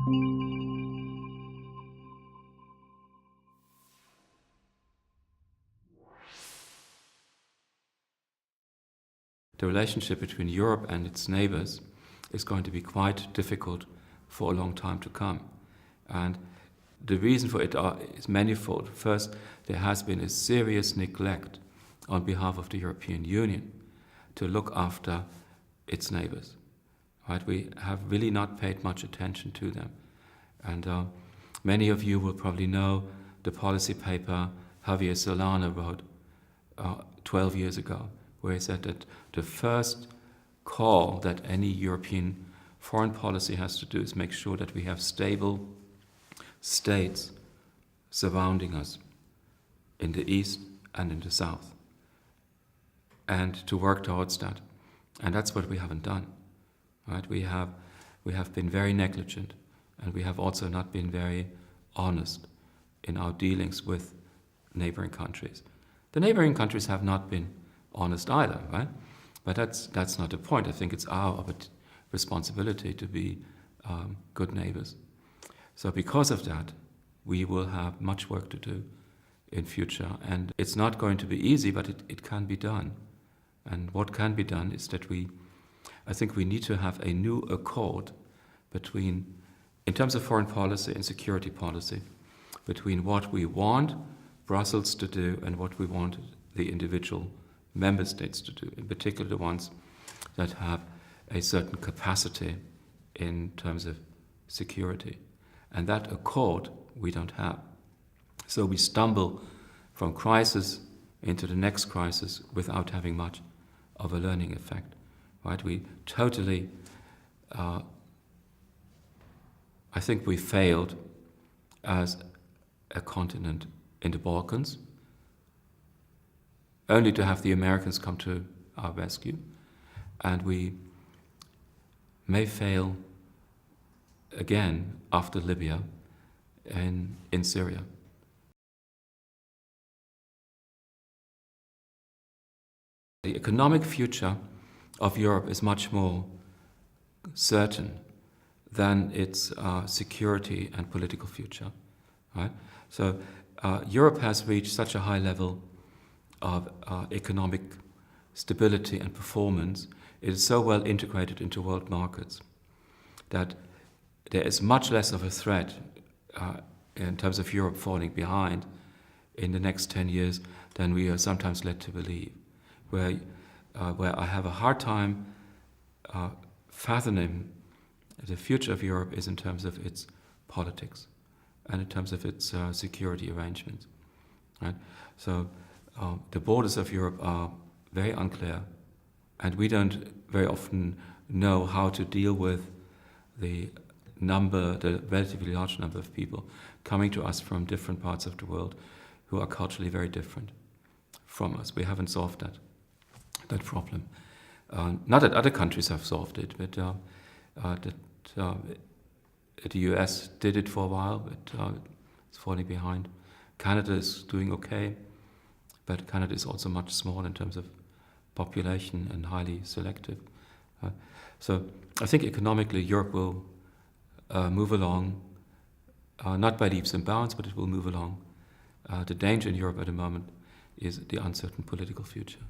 The relationship between Europe and its neighbors is going to be quite difficult for a long time to come. And the reason for it is manifold. First, there has been a serious neglect on behalf of the European Union to look after its neighbors. Right? We have really not paid much attention to them. And many of you will probably know the policy paper Javier Solana wrote 12 years ago, where he said that the first call that any European foreign policy has to do is make sure that we have stable states surrounding us in the east and in the south, and to work towards that. And that's what we haven't done. Right? We have been very negligent, and we have also not been very honest in our dealings with neighboring countries. The neighboring countries have not been honest either, right? But that's not the point. I think it's our responsibility to be good neighbors. So because of that, we will have much work to do in future. And it's not going to be easy, but it can be done. And what can be done is that I think we need to have a new accord between, in terms of foreign policy and security policy, between what we want Brussels to do and what we want the individual member states to do, in particular the ones that have a certain capacity in terms of security. And that accord we don't have. So we stumble from crisis into the next crisis without having much of a learning effect. Right? We totally, I think we failed as a continent in the Balkans, only to have the Americans come to our rescue. And we may fail again after Libya and in Syria. The economic future of Europe is much more certain than its security and political future. Right? So Europe has reached such a high level of economic stability and performance. It is so well integrated into world markets that there is much less of a threat in terms of Europe falling behind in the next 10 years than we are sometimes led to believe, where I have a hard time fathoming the future of Europe is in terms of its politics and in terms of its security arrangements. Right? So the borders of Europe are very unclear, and we don't very often know how to deal with the relatively large number of people coming to us from different parts of the world who are culturally very different from us. We haven't solved that problem. Not that other countries have solved it, but the US did it for a while, but it's falling behind. Canada is doing okay, but Canada is also much smaller in terms of population and highly selective. So I think economically Europe will move along, not by leaps and bounds, but it will move along. The danger in Europe at the moment is the uncertain political future.